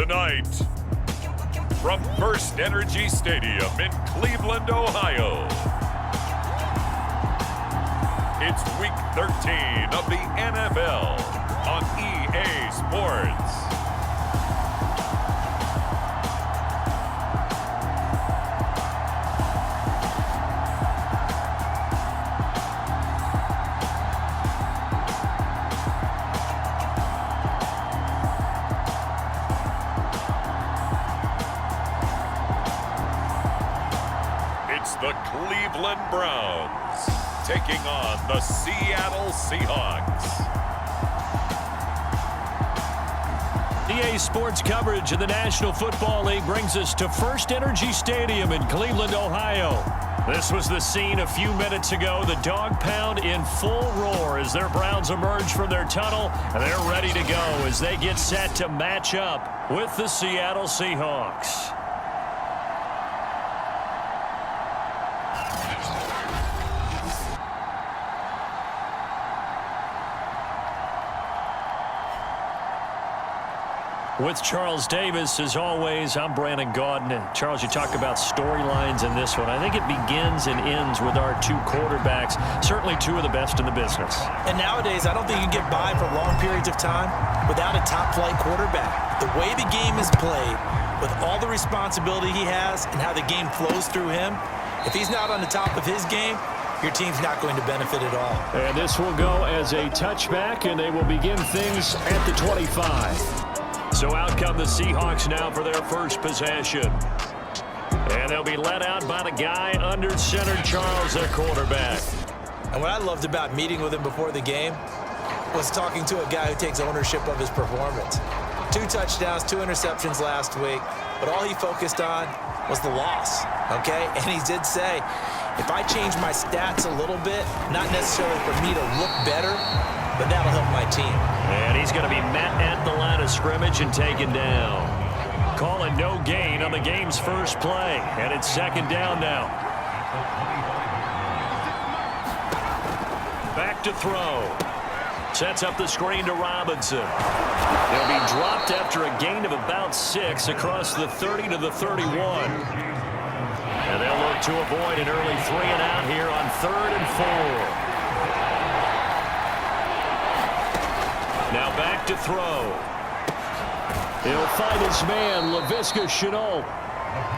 Tonight, from First Energy Stadium in Cleveland, Ohio, it's Week 13 of the NFL on EA Sports. The Cleveland Browns taking on the Seattle Seahawks. EA Sports coverage of the National Football League brings us to First Energy Stadium in Cleveland, Ohio. This was the scene a few minutes ago. The dog pound in full roar as their Browns emerge from their tunnel. And they're ready to go as they get set to match up with the Seattle Seahawks. With Charles Davis, as always, I'm Brandon Gaudin. Charles, you talk about storylines in this one. I think it begins and ends with our two quarterbacks, certainly two of the best in the business. And nowadays, I don't think you can get by for long periods of time without a top-flight quarterback. The way the game is played, with all the responsibility he has and how the game flows through him, if he's not on the top of his game, your team's not going to benefit at all. And this will go as a touchback, and they will begin things at the 25. So out come the Seahawks now for their first possession. And they'll be led out by the guy under center, Charles, their quarterback. And what I loved about meeting with him before the game was talking to a guy who takes ownership of his performance. 2 touchdowns, 2 interceptions last week, but all he focused on was the loss, okay? And he did say, if I change my stats a little bit, not necessarily for me to look better, but that'll help my team. And he's going to be met at the line of scrimmage and taken down. Calling no gain on the game's first play. And it's second down now. Back to throw. Sets up the screen to Robinson. He'll be dropped after a gain of about 6 across the 30 to the 31. And they'll look to avoid an early 3 and out here on 3rd and 4. Now back to throw. He'll find his man, Laviska Shenault.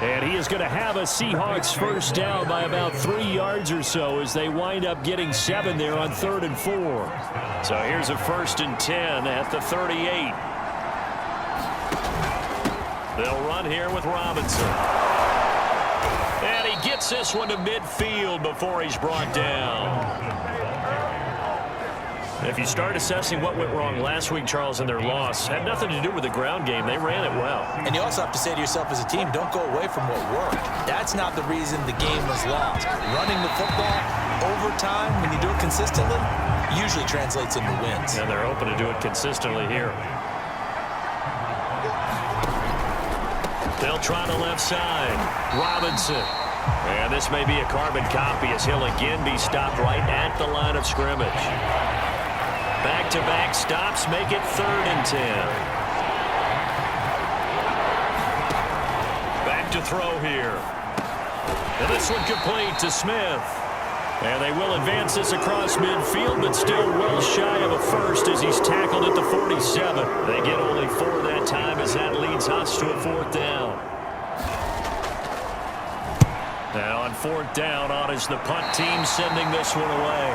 And he is going to have a Seahawks first down by about 3 yards or so as they wind up getting 7 there on 3rd and 4. So here's a 1st and 10 at the 38. They'll run here with Robinson. And he gets this one to midfield before he's brought down. If you start assessing what went wrong last week, Charles, in their loss, had nothing to do with the ground game. They ran it well. And you also have to say to yourself as a team, don't go away from what worked. That's not the reason the game was lost. Running the football over time, when you do it consistently, usually translates into wins. And they're hoping to do it consistently here. They'll try the left side. Robinson. And this may be a carbon copy as he'll again be stopped right at the line of scrimmage. Back-to-back stops make it 3rd and 10. Back to throw here. And this one complete to Smith. And they will advance this across midfield, but still well shy of a first as he's tackled at the 47. They get only 4 that time as that leads us to a 4th down. Now on 4th down, on is the punt team sending this one away.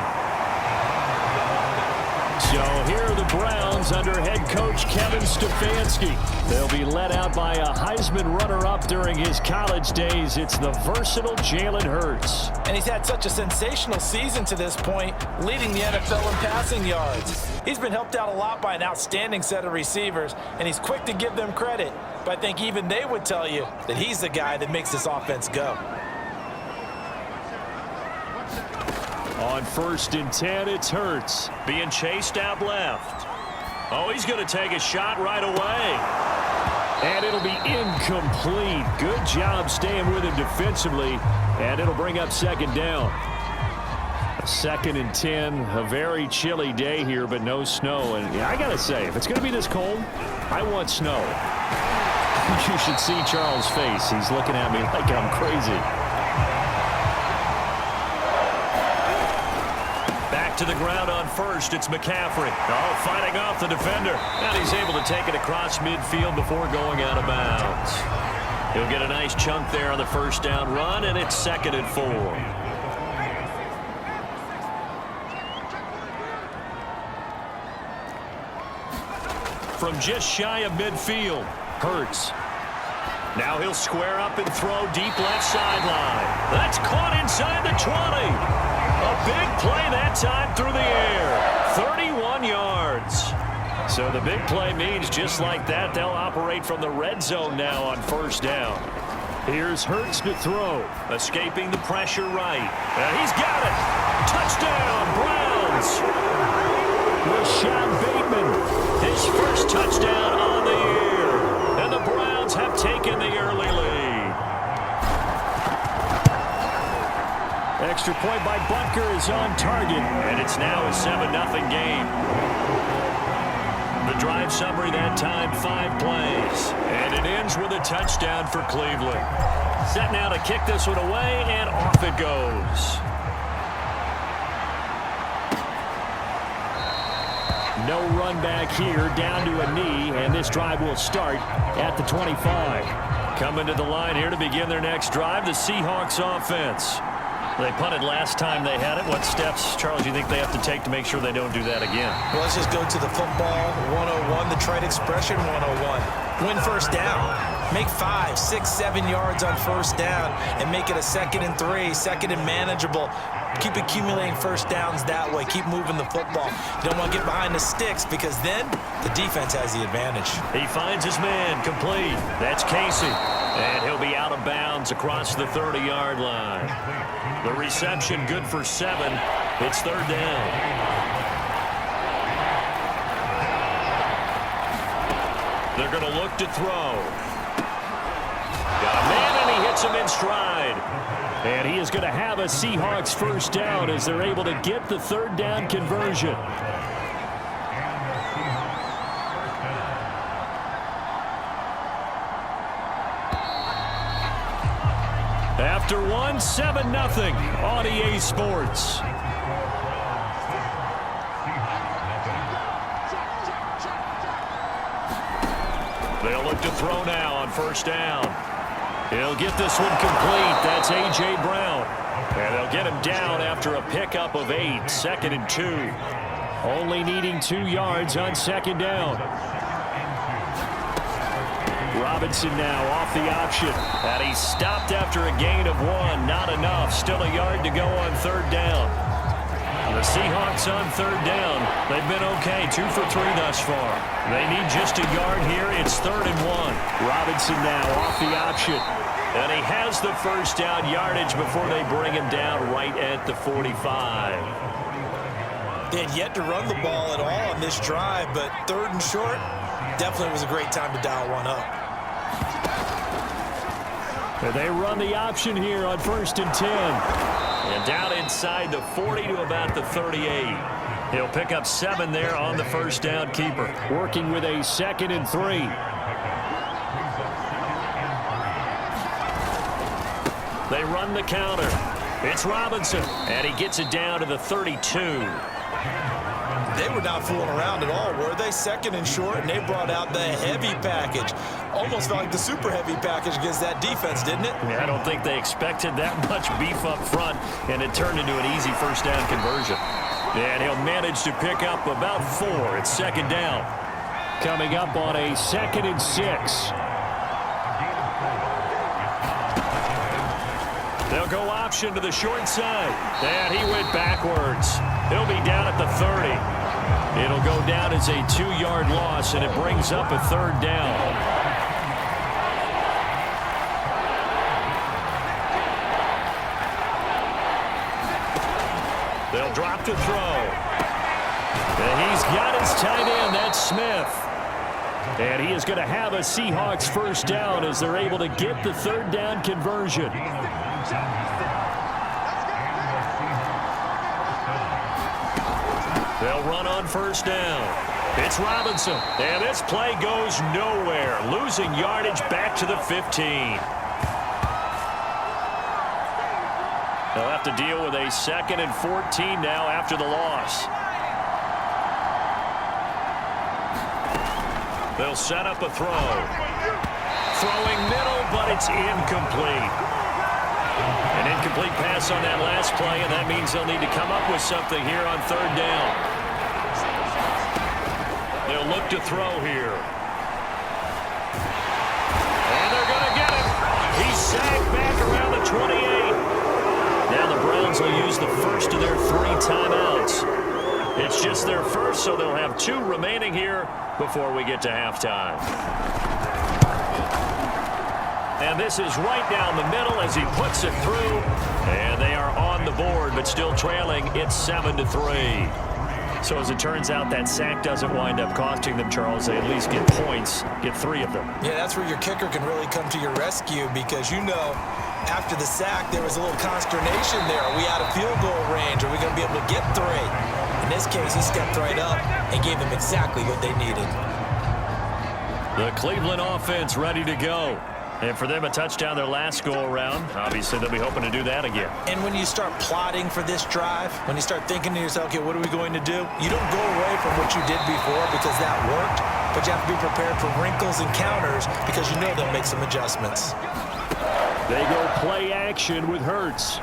So here are the Browns under head coach Kevin Stefanski. They'll be led out by a Heisman runner-up during his college days. It's the versatile Jalen Hurts. And he's had such a sensational season to this point, leading the NFL in passing yards. He's been helped out a lot by an outstanding set of receivers, and he's quick to give them credit. But I think even they would tell you that he's the guy that makes this offense go. On 1st and 10, it's Hurts being chased out left. Oh, he's going to take a shot right away. And it'll be incomplete. Good job staying with him defensively. And it'll bring up 2nd down. 2nd and 10, a very chilly day here, but no snow. And I got to say, if it's going to be this cold, I want snow. You should see Charles' face. He's looking at me like I'm crazy. Back to the ground on first. It's McCaffrey. Oh, fighting off the defender. And he's able to take it across midfield before going out of bounds. He'll get a nice chunk there on the first down run, and it's 2nd and 4. From just shy of midfield, Hurts. Now he'll square up and throw deep left sideline. That's caught inside the 20. A big play that time through the air. 31 yards. So the big play means just like that, they'll operate from the red zone now on first down. Here's Hurts to throw. Escaping the pressure right. And he's got it. Touchdown, Browns. Rashad Bateman, his first touchdown on the year. And the Browns have taken the early lead. Extra point by Butker is on target. And it's now a 7-0 game. The drive summary that time, 5 plays. And it ends with a touchdown for Cleveland. Set now to kick this one away, and off it goes. No run back here, down to a knee, and this drive will start at the 25. Coming to the line here to begin their next drive, the Seahawks offense. They punted last time they had it. What steps, Charles, do you think they have to take to make sure they don't do that again? Well, let's just go to the football 101, the trade expression 101. Win first down. Make 5, 6, 7 yards on first down and make it a 2nd and 3, 2nd and manageable. Keep accumulating first downs that way. Keep moving the football. You don't want to get behind the sticks because then the defense has the advantage. He finds his man complete. That's Casey. And he'll be out of bounds across the 30-yard line. The reception good for 7. It's 3rd down. They're going to look to throw. Got a man, and he hits him in stride. And he is going to have a Seahawks first down as they're able to get the 3rd down conversion. After 1, 7-0 on EA Sports. They'll look to throw now on first down. He'll get this one complete. That's A.J. Brown. And they'll get him down after a pickup of 8. 2nd and 2. Only needing 2 yards on 2nd down. Robinson now off the option. And he's stopped after a gain of 1. Not enough. Still a yard to go on 3rd down. The Seahawks on 3rd down. They've been okay. 2 for 3 thus far. They need just a yard here. It's 3rd and 1. Robinson now off the option. And he has the first down yardage before they bring him down right at the 45. They had yet to run the ball at all on this drive, but 3rd and short definitely was a great time to dial one up. And they run the option here on 1st and 10. And down inside the 40 to about the 38. He'll pick up 7 there on the first down keeper. Working with a 2nd and 3. They run the counter. It's Robinson. And he gets it down to the 32. They were not fooling around at all, were they? 2nd and short, and they brought out the heavy package. Almost felt like the super heavy package against that defense, didn't it? Yeah, I don't think they expected that much beef up front, and it turned into an easy first down conversion. And he'll manage to pick up about 4. It's 2nd down. Coming up on a 2nd and 6. They'll go option to the short side. And he went backwards. He'll be down at the 30. It'll go down as a 2-yard loss, and it brings up a 3rd down. They'll drop to throw. And he's got his tight end. That's Smith. And he is going to have a Seahawks first down as they're able to get the 3rd down conversion. They'll run on first down. It's Robinson, and this play goes nowhere, losing yardage back to the 15. They'll have to deal with a 2nd and 14 now after the loss. They'll set up a throw. Throwing middle, but it's incomplete. An incomplete pass on that last play, and that means they'll need to come up with something here on 3rd down. They'll look to throw here. And they're going to get him. He's sagged back around the 28. Now the Browns will use the first of their 3 timeouts. It's just their first, so they'll have 2 remaining here before we get to halftime. And this is right down the middle as he puts it through. And they are on the board, but still trailing. It's 7-3. So as it turns out, that sack doesn't wind up costing them, Charles. They at least get points, get 3 of them. Yeah, that's where your kicker can really come to your rescue because, you know, after the sack, there was a little consternation there. Are we out of field goal range? Are we going to be able to get 3? In this case, he stepped right up and gave them exactly what they needed. The Cleveland offense ready to go. And for them, a touchdown their last go-around. Obviously, they'll be hoping to do that again. And when you start plotting for this drive, when you start thinking to yourself, okay, what are we going to do? You don't go away from what you did before because that worked, but you have to be prepared for wrinkles and counters because you know they'll make some adjustments. They go play action with Hurts.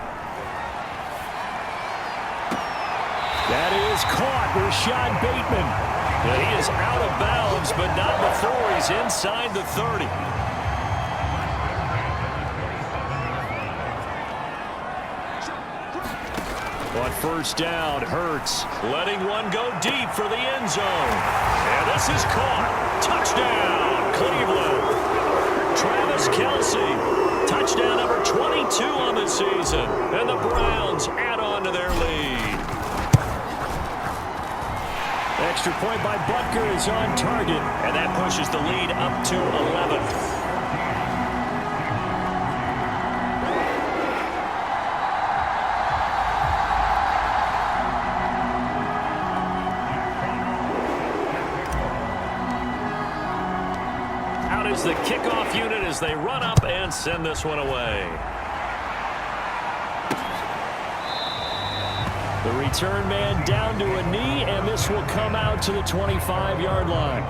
That is caught. Rashad Bateman. And he is out of bounds, but not before he's inside the 30. On first down, Hurts letting one go deep for the end zone. And this is caught. Touchdown, Cleveland. Travis Kelce, touchdown number 22 on the season. And the Browns add on to their lead. Extra point by Butker is on target, and that pushes the lead up to 11. Is the kickoff unit as they run up and send this one away. The return man down to a knee, and this will come out to the 25-yard line.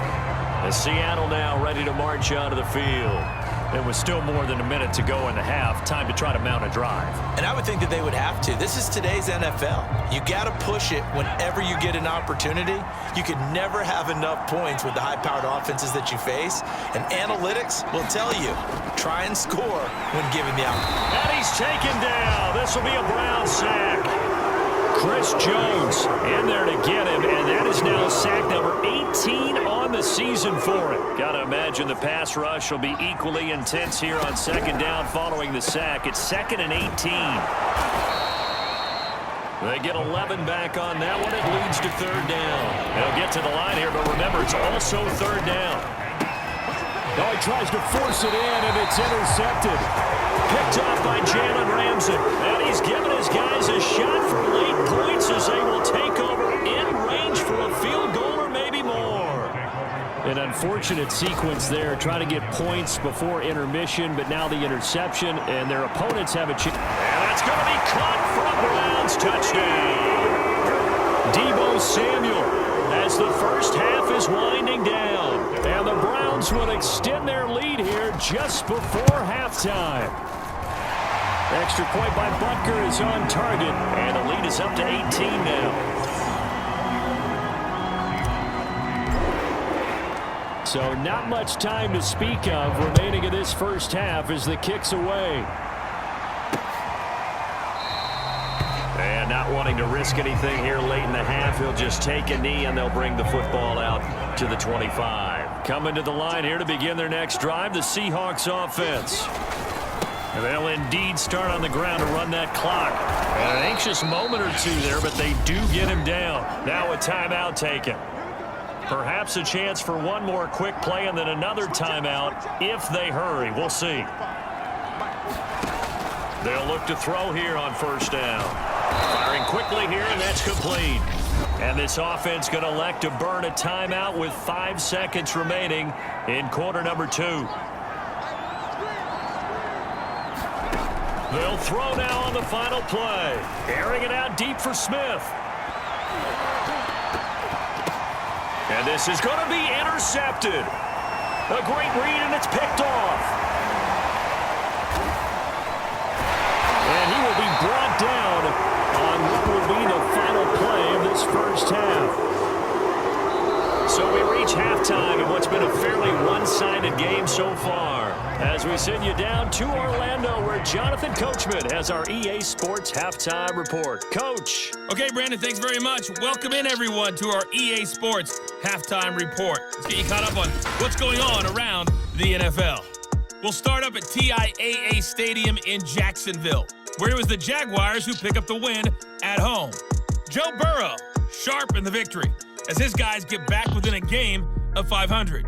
As Seattle now ready to march out of the field. It was still more than a minute to go in the half. Time to try to mount a drive. And I would think that they would have to. This is today's NFL. You got to push it whenever you get an opportunity. You can never have enough points with the high-powered offenses that you face. And analytics will tell you, try and score when given the opportunity. And he's taken down. This will be a Brown sack. Chris Jones in there to get him, and that is now sack number 18 on the season for him. Got to imagine the pass rush will be equally intense here on 2nd down following the sack. It's 2nd and 18. They get 11 back on that one. It leads to 3rd down. They'll get to the line here, but remember, it's also 3rd down. Oh, he tries to force it in, and it's intercepted. Picked off by Jalen Ramsey. And he's given his guys a shot for late points as they will take over in range for a field goal or maybe more. An unfortunate sequence there, trying to get points before intermission, but now the interception, and their opponents have a chance. And that's going to be caught for a Browns touchdown. Deebo Samuel as the first half is winding down. And the Browns will extend their lead here just before halftime. Extra point by Butker is on target, and the lead is up to 18 now. So not much time to speak of remaining in this first half as the kick's away. And not wanting to risk anything here late in the half, he'll just take a knee, and they'll bring the football out to the 25. Coming to the line here to begin their next drive, the Seahawks offense. And they'll indeed start on the ground to run that clock. And an anxious moment or two there, but they do get him down. Now a timeout taken. Perhaps a chance for one more quick play and then another timeout if they hurry. We'll see. They'll look to throw here on first down. Firing quickly here, and that's complete. And this offense going to elect to burn a timeout with 5 seconds remaining in quarter number 2. They'll throw now on the final play. Airing it out deep for Smith. And this is going to be intercepted. A great read, and it's picked off. And he will be brought down on what will be the final play of this first half. So we reach halftime in what's been a fairly one-sided game so far. As we send you down to Orlando, where Jonathan Coachman has our EA Sports Halftime Report. Coach. Okay, Brandon, thanks very much. Welcome in, everyone, to our EA Sports Halftime Report. Let's get you caught up on what's going on around the NFL. We'll start up at TIAA Stadium in Jacksonville, where it was the Jaguars who pick up the win at home. Joe Burrow, sharp in the victory, as his guys get back within a game of 500.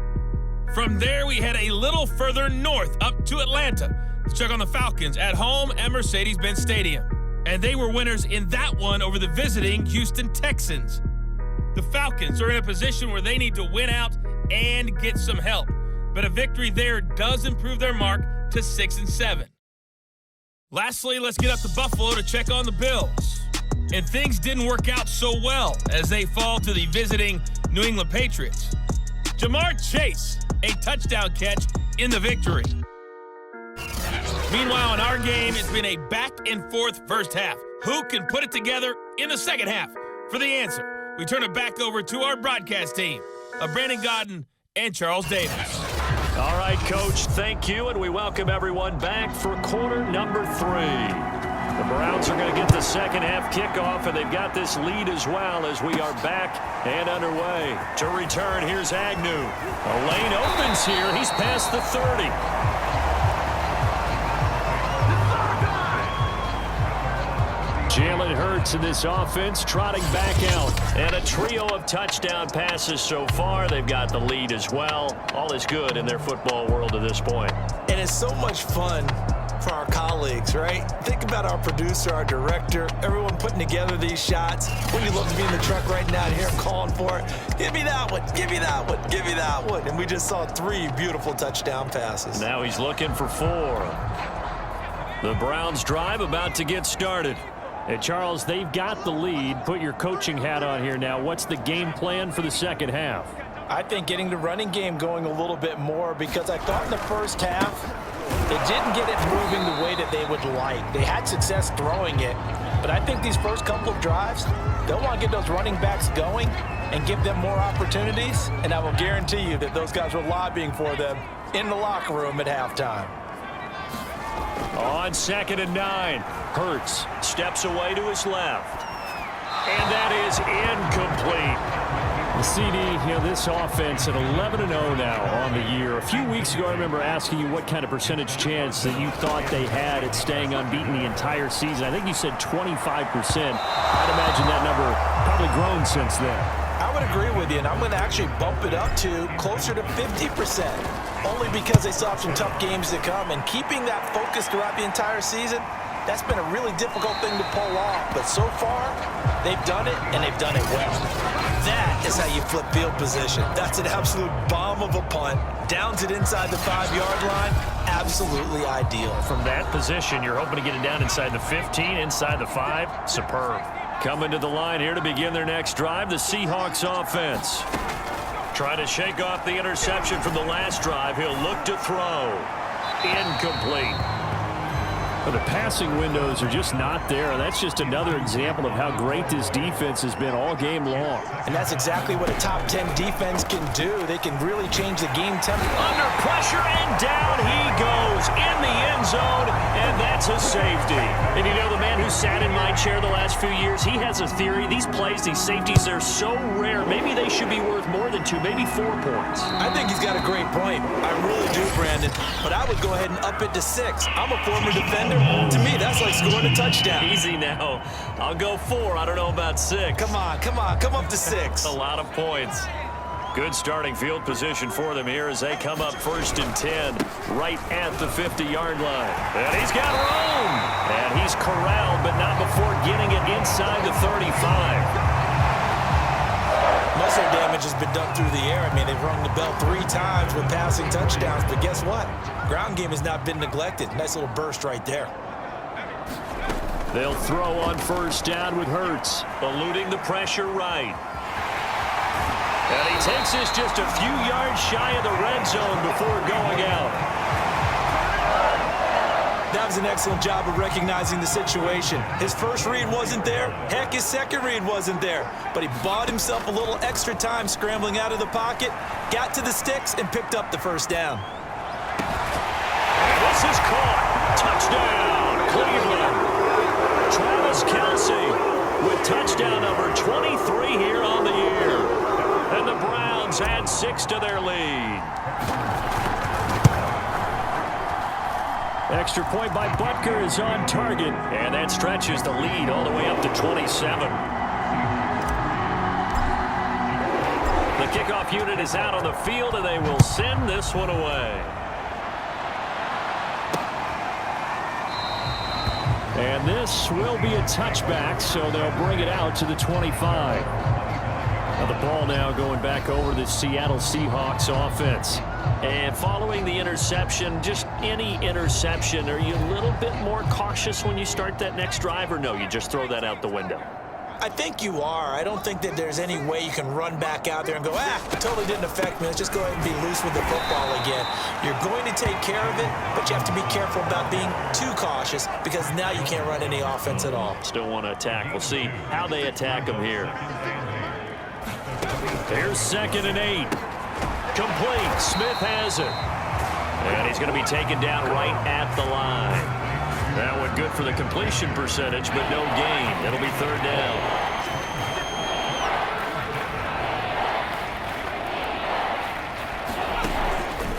From there, we head a little further north up to Atlanta to check on the Falcons at home at Mercedes-Benz Stadium. And they were winners in that one over the visiting Houston Texans. The Falcons are in a position where they need to win out and get some help. But a victory there does improve their mark to 6-7. Lastly, let's get up to Buffalo to check on the Bills. And things didn't work out so well as they fall to the visiting New England Patriots. Jamar Chase, a touchdown catch in the victory. Meanwhile, in our game, it's been a back-and-forth first half. Who can put it together in the second half? For the answer, we turn it back over to our broadcast team of Brandon Godden and Charles Davis. All right, Coach, thank you, and we welcome everyone back for quarter number 3. The Browns are going to get the second half kickoff, and they've got this lead as well as we are back and underway. To return, here's Agnew. A lane opens here. He's past the 30. Jalen Hurts in this offense trotting back out. And a trio of touchdown passes so far. They've got the lead as well. All is good in their football world at this point. And it's so much fun for our colleagues, right? Think about our producer, our director, everyone putting together these shots. Wouldn't you love to be in the truck right now and hear him calling for it? Give me that one, give me that one, give me that one. And we just saw 3 beautiful touchdown passes. Now he's looking for 4. The Browns drive about to get started. And Charles, they've got the lead. Put your coaching hat on here now. What's the game plan for the second half? I think getting the running game going a little bit more, because I thought in the first half they didn't get it moving the way that they would like. They had success throwing it, but I think these first couple of drives, they'll want to get those running backs going and give them more opportunities, and I will guarantee you that those guys were lobbying for them in the locker room at halftime. On 2nd and 9, Hurts steps away to his left. And that is incomplete. The CD, this offense at 11-0 now on the year. A few weeks ago, I remember asking you what kind of percentage chance that you thought they had at staying unbeaten the entire season. I think you said 25%. I'd imagine that number probably grown since then. I would agree with you, and I'm going to actually bump it up to closer to 50%, only because they still have some tough games to come, and keeping that focus throughout the entire season, that's been a really difficult thing to pull off. But so far, they've done it, and they've done it well. That is how you flip field position. That's an absolute bomb of a punt. Downs it inside the 5-yard line. Absolutely ideal. From that position, you're hoping to get it down inside the 15, inside the 5. Superb. Coming to the line here to begin their next drive, the Seahawks offense. Trying to shake off the interception from the last drive. He'll look to throw. Incomplete. Well, the passing windows are just not there. That's just another example of how great this defense has been all game long. And that's exactly what a top 10 defense can do. They can really change the game tempo. Under pressure, and down he goes in the end zone, and that's a safety. And you know, the man who sat in my chair the last few years, he has a theory. These plays, these safeties, they're so rare. Maybe they should be worth more than 2, maybe 4 points. I think he's got a great point. I really do, Brandon. But I would go ahead and up it to 6. I'm a former defender. To me, that's like scoring a touchdown. Easy now. I'll go 4. I don't know about 6. Come on. Come up to 6. A lot of points. Good starting field position for them here as they come up 1st and 10 right at the 50-yard line. And he's got room. And he's corralled, but not before getting it inside the 35. Also, damage has been done through the air. I mean, they've rung the bell 3 times with passing touchdowns, but guess what? Ground game has not been neglected. Nice little burst right there. They'll throw on first down with Hurts, eluding the pressure right. And he takes this just a few yards shy of the red zone before going out. That was an excellent job of recognizing the situation. His first read wasn't there. Heck, his second read wasn't there. But he bought himself a little extra time scrambling out of the pocket, got to the sticks, and picked up the first down. And this is caught. Touchdown, Cleveland. Travis Kelce with touchdown number 23 here on the year. And the Browns add 6 to their lead. Extra point by Butker is on target, and that stretches the lead all the way up to 27. The kickoff unit is out on the field, and they will send this one away. And this will be a touchback, so they'll bring it out to the 25. Now the ball now going back over the Seattle Seahawks offense. And following the interception, just any interception, are you a little bit more cautious when you start that next drive, or no, you just throw that out the window? I think you are. I don't think that there's any way you can run back out there and go, it totally didn't affect me. Let's just go ahead and be loose with the football again. You're going to take care of it, but you have to be careful about being too cautious because now you can't run any offense at all. Still want to attack. We'll see how they attack them here. Here's 2nd and 8. Complete. Smith has it. And he's going to be taken down right at the line. That one good for the completion percentage, but no gain. It'll be 3rd down.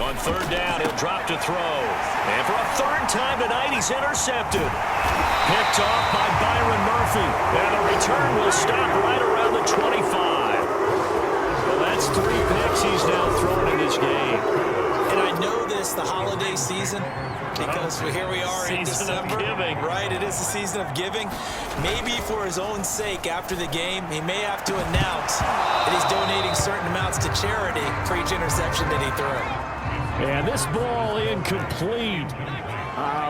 On 3rd down, he'll drop to throw. And for a 3rd time tonight, he's intercepted. Picked off by Byron Murphy. And the return will stop right around the 25. That's 3 picks he's now thrown in this game. And I know this, the holiday season, because here we are in December. Giving. Right, it is the season of giving. Maybe for his own sake after the game, he may have to announce that he's donating certain amounts to charity for each interception that he threw. And this ball incomplete.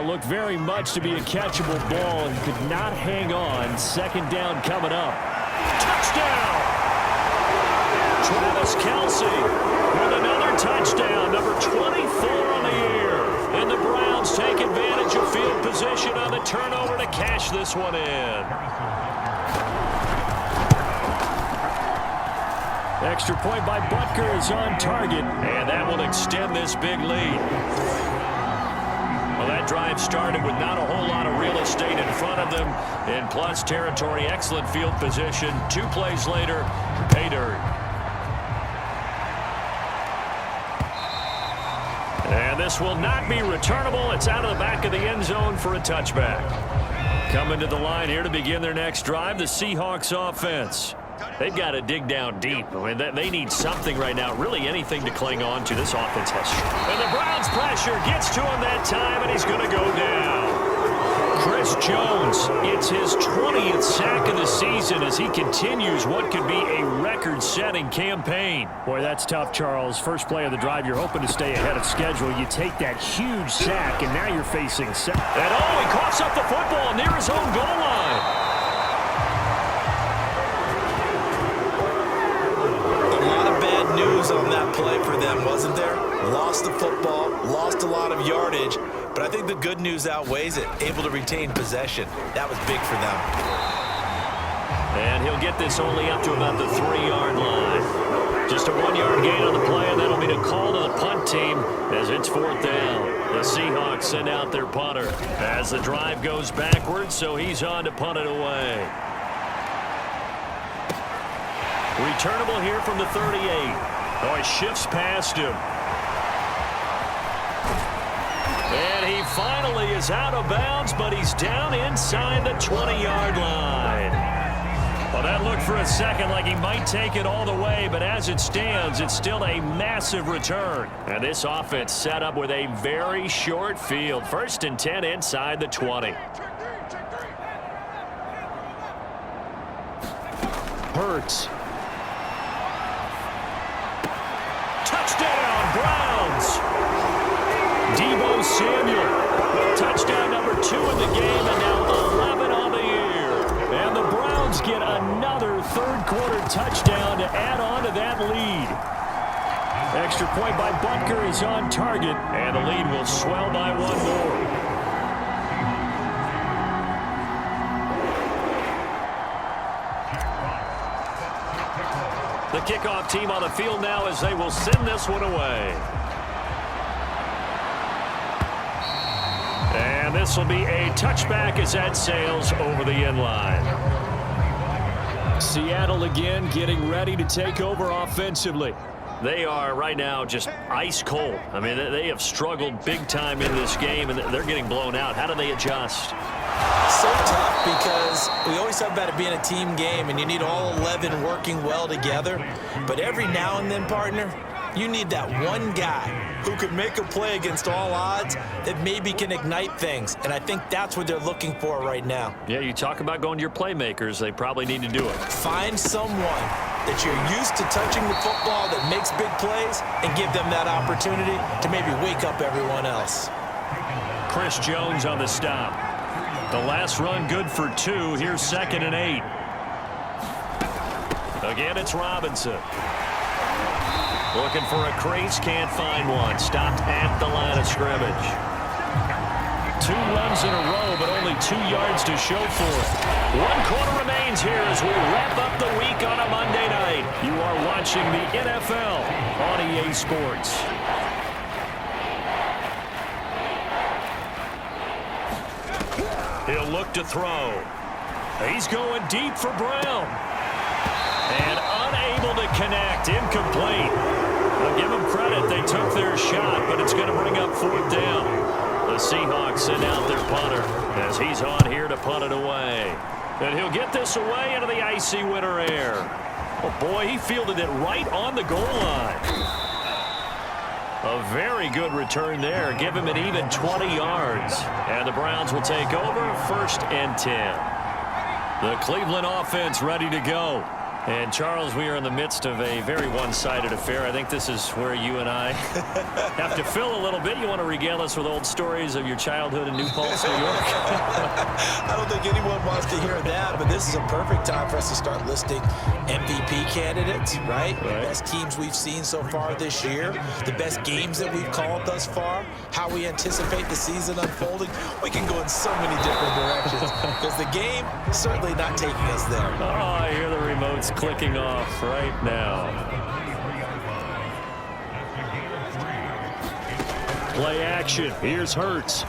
Looked very much to be a catchable ball and could not hang on. 2nd down coming up. Touchdown! Travis Kelce with another touchdown, number 24 on the year. And the Browns take advantage of field position on the turnover to cash this one in. Extra point by Butker is on target, and that will extend this big lead. Well, that drive started with not a whole lot of real estate in front of them. In plus territory, excellent field position. 2 plays later, pay dirt. And this will not be returnable. It's out of the back of the end zone for a touchback. Coming to the line here to begin their next drive, the Seahawks offense. They've got to dig down deep. I mean, they need something right now, really anything to cling on to. This offense has. And the Browns pressure gets to him that time, and he's going to go down. Chris Jones, it's his 20th sack of the season as he continues what could be a record-setting campaign. Boy, that's tough, Charles. First play of the drive, you're hoping to stay ahead of schedule. You take that huge sack, and now you're facing And he coughs up the football near his own goal line. A lot of bad news on that play for them, wasn't there? Lost the football, lost a lot of yardage. But I think the good news outweighs it. Able to retain possession. That was big for them. And he'll get this only up to about the 3-yard line. Just a 1-yard gain on the play, and that'll be the call to the punt team as it's 4th down. The Seahawks send out their punter as the drive goes backwards, so he's on to punt it away. Returnable here from the 38. Oh, he shifts past him. And he finally is out of bounds, but he's down inside the 20-yard line. Well, that looked for a second like he might take it all the way, but as it stands, it's still a massive return. And this offense set up with a very short field. 1st and 10 inside the 20. Hurts. Touchdown, Browns. Deebo Samuel. Touchdown number 2 in the game, and now 11 on the year. And the Browns get another third-quarter touchdown to add on to that lead. Extra point by Butker is on target, and the lead will swell by 1 more. The kickoff team on the field now as they will send this one away. And this will be a touchback as that sails over the end line. Seattle again getting ready to take over offensively. They are right now just ice cold. I mean, they have struggled big time in this game, and they're getting blown out. How do they adjust? So tough because we always talk about it being a team game, and you need all 11 working well together. But every now and then, partner, you need that one guy who can make a play against all odds that maybe can ignite things. And I think that's what they're looking for right now. Yeah, you talk about going to your playmakers. They probably need to do it. Find someone that you're used to touching the football that makes big plays and give them that opportunity to maybe wake up everyone else. Chris Jones on the stop. The last run good for 2. Here's 2nd and 8. Again, it's Robinson. Looking for a crease, can't find one. Stopped at the line of scrimmage. 2 runs in a row, but only 2 yards to show for it. 1 quarter remains here as we wrap up the week on a Monday night. You are watching the NFL on EA Sports. He'll look to throw. He's going deep for Brown. And unable to connect. Incomplete. I'll give them credit. They took their shot, but it's going to bring up 4th down. The Seahawks send out their punter as he's on here to punt it away. And he'll get this away into the icy winter air. Oh, boy, he fielded it right on the goal line. A very good return there. Give him an even 20 yards. And the Browns will take over 1st and 10. The Cleveland offense ready to go. And, Charles, we are in the midst of a very one-sided affair. I think this is where you and I have to fill a little bit. You want to regale us with old stories of your childhood in New Paltz, New York? I don't think anyone wants to hear that, but this is a perfect time for us to start listing MVP candidates, right? The best teams we've seen so far this year, the best games that we've called thus far, how we anticipate the season unfolding. We can go in so many different directions because the game is certainly not taking us there. Oh, I hear the remotes clicking off right now. Play action. Here's Hurts.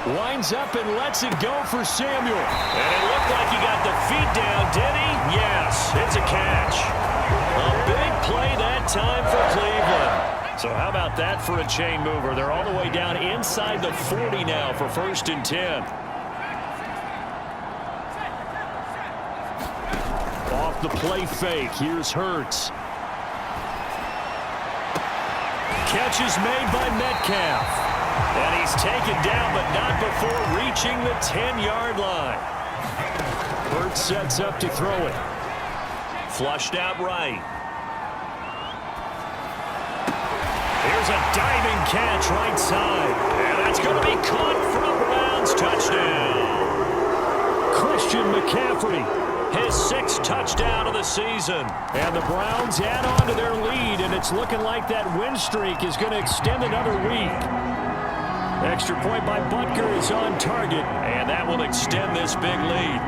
Winds up and lets it go for Samuel. And it looked like he got the feet down, did he? Yes, it's a catch. A big play that time for Cleveland. So how about that for a chain mover? They're all the way down inside the 40 now for 1st and 10. Off the play fake. Here's Hurts. Catch is made by Metcalf. And he's taken down, but not before reaching the 10-yard line. Hurts sets up to throw it. Flushed out right. Here's a diving catch right side. And that's going to be caught for a Browns touchdown. Christian McCaffrey. His 6th touchdown of the season. And the Browns add on to their lead, and it's looking like that win streak is going to extend another week. Extra point by Butker is on target, and that will extend this big lead.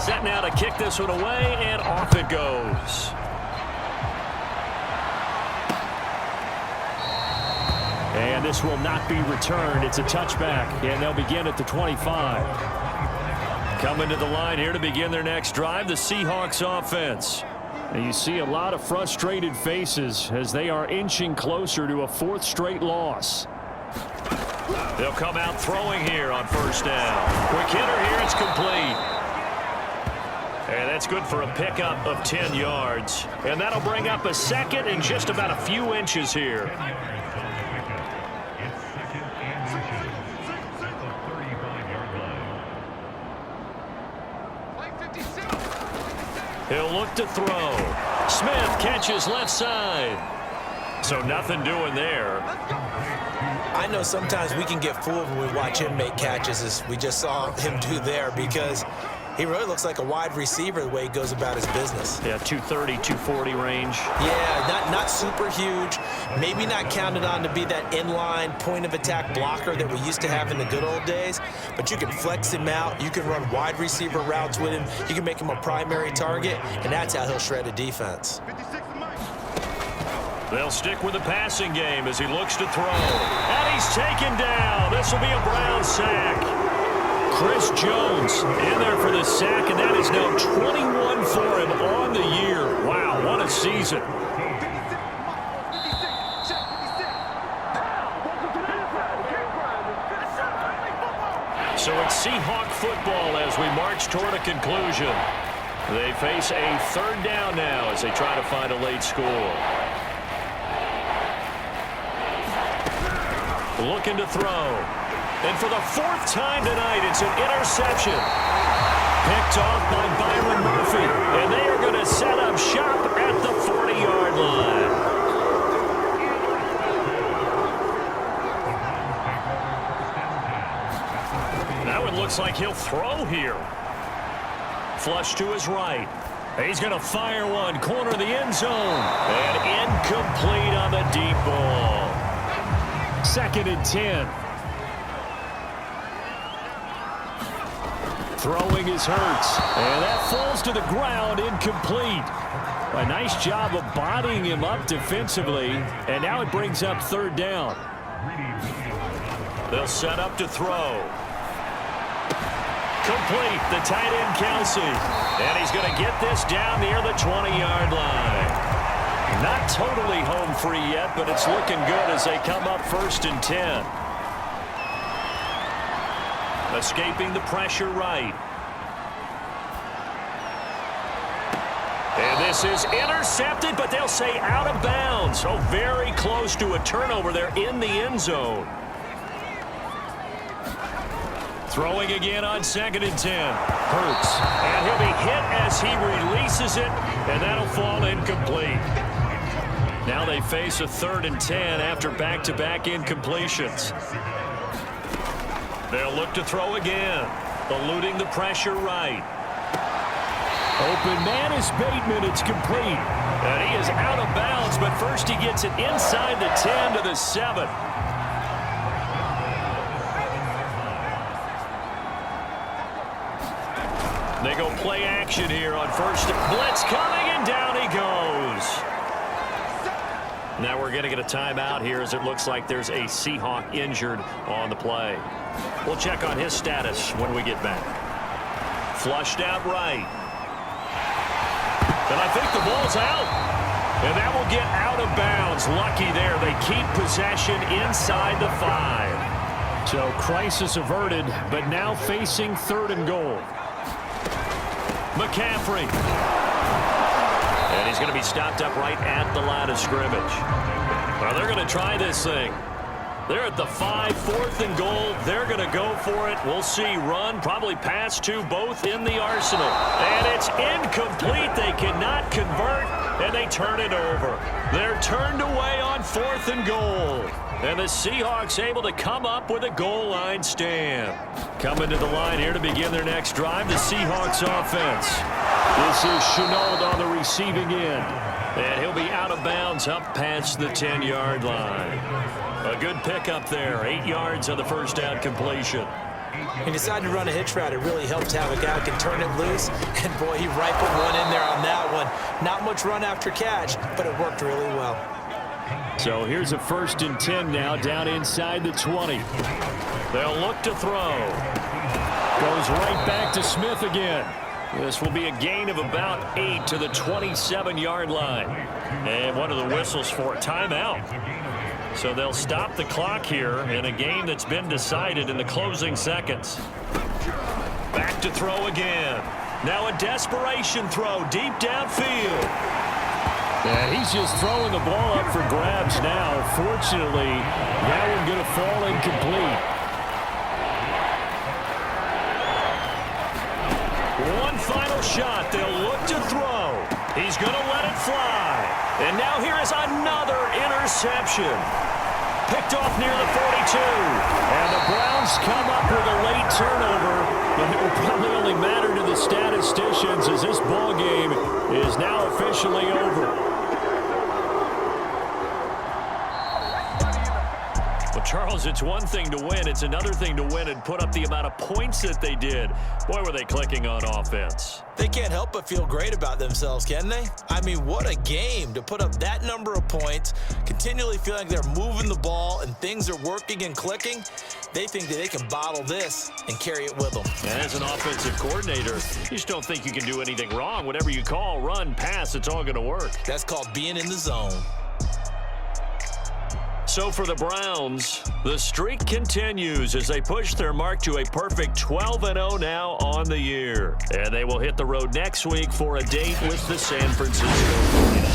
Set now to kick this one away, and off it goes. And this will not be returned. It's a touchback, and they'll begin at the 25. Coming to the line here to begin their next drive, the Seahawks offense. And you see a lot of frustrated faces as they are inching closer to a 4th straight loss. They'll come out throwing here on 1st down. Quick hitter here, it's complete. And that's good for a pickup of 10 yards. And that'll bring up a 2nd and just about a few inches here. He'll look to throw. Smith catches left side. So nothing doing there. I know sometimes we can get fooled when we watch him make catches, as we just saw him do there, because he really looks like a wide receiver the way he goes about his business. Yeah, 230, 240 range. Yeah, not super huge. Maybe not counted on to be that inline point-of-attack blocker that we used to have in the good old days, but you can flex him out. You can run wide receiver routes with him. You can make him a primary target, and that's how he'll shred a defense. They'll stick with the passing game as he looks to throw. And he's taken down. This will be a Brown sack. Chris Jones in there for the sack, and that is now 21 for him on the year. Wow, what a season. So it's Seahawk football as we march toward a conclusion. They face a third down now as they try to find a late score. Looking to throw. And for the fourth time tonight, it's an interception. Picked off by Byron Murphy. And they are going to set up shop at the 40-yard line. That one looks like he'll throw here. Flush to his right. He's going to fire one. Corner of the end zone. And incomplete on the deep ball. 2nd and 10. Throwing is Hurts. And that falls to the ground, incomplete. A nice job of bodying him up defensively. And now it brings up third down. They'll set up to throw. Complete, the tight end Kelsey. And he's going to get this down near the 20-yard line. Not totally home free yet, but it's looking good as they come up 1st and 10. Escaping the pressure right. And this is intercepted, but they'll say out of bounds. So very close to a turnover there in the end zone. Throwing again on 2nd and 10. Hurts. And he'll be hit as he releases it, and that'll fall incomplete. Now they face a 3rd and 10 after back-to-back incompletions. They'll look to throw again. Eluding the pressure right. Open man is Bateman. It's complete. And he is out of bounds, but first he gets it inside the 10 to the 7. They go play action here on 1st. Blitz coming, and down he goes. Now we're going to get a timeout here as it looks like there's a Seahawk injured on the play. We'll check on his status when we get back. Flushed out right. And I think the ball's out. And that will get out of bounds. Lucky there. They keep possession inside the 5. So crisis averted, but now facing 3rd and goal. McCaffrey. And he's going to be stopped up right at the line of scrimmage. Well, they're going to try this thing. They're at the 5, 4th and goal. They're going to go for it. We'll see. Run, probably pass to both in the arsenal. And it's incomplete. They cannot convert, and they turn it over. They're turned away on 4th and goal. And the Seahawks able to come up with a goal line stand. Coming to the line here to begin their next drive, the Seahawks offense. This is Chenault on the receiving end. And he'll be out of bounds up past the 10-yard line. A good pickup there. 8 yards on the first down completion. He decided to run a hitch route. It really helped to have a guy who can turn it loose. And, boy, he rifled one in there on that one. Not much run after catch, but it worked really well. So here's a 1st and 10 now down inside the 20. They'll look to throw. Goes right back to Smith again. This will be a gain of about 8 to the 27-yard line. And one of the whistles for a timeout. So they'll stop the clock here in a game that's been decided in the closing seconds. Back to throw again. Now a desperation throw deep downfield. And he's just throwing the ball up for grabs now. Fortunately, that one going to fall incomplete. one final shot. They'll look to throw. He's going to let it fly. And now here is another interception. Picked off near the 42. And the Browns come up with a late turnover, but it will probably only matter to the statisticians as this ball game is now officially over. Well, Charles, it's one thing to win. It's another thing to win and put up the amount of points that they did. Boy, were they clicking on offense. They can't help but feel great about themselves, can they? I mean, what a game to put up that number of points, continually feeling like they're moving the ball and things are working and clicking. They think that they can bottle this and carry it with them. And as an offensive coordinator, you just don't think you can do anything wrong. Whatever you call, run, pass, it's all going to work. That's called being in the zone. So for the Browns, the streak continues as they push their mark to a perfect 12-0 now on the year. And they will hit the road next week for a date with the San Francisco 49ers.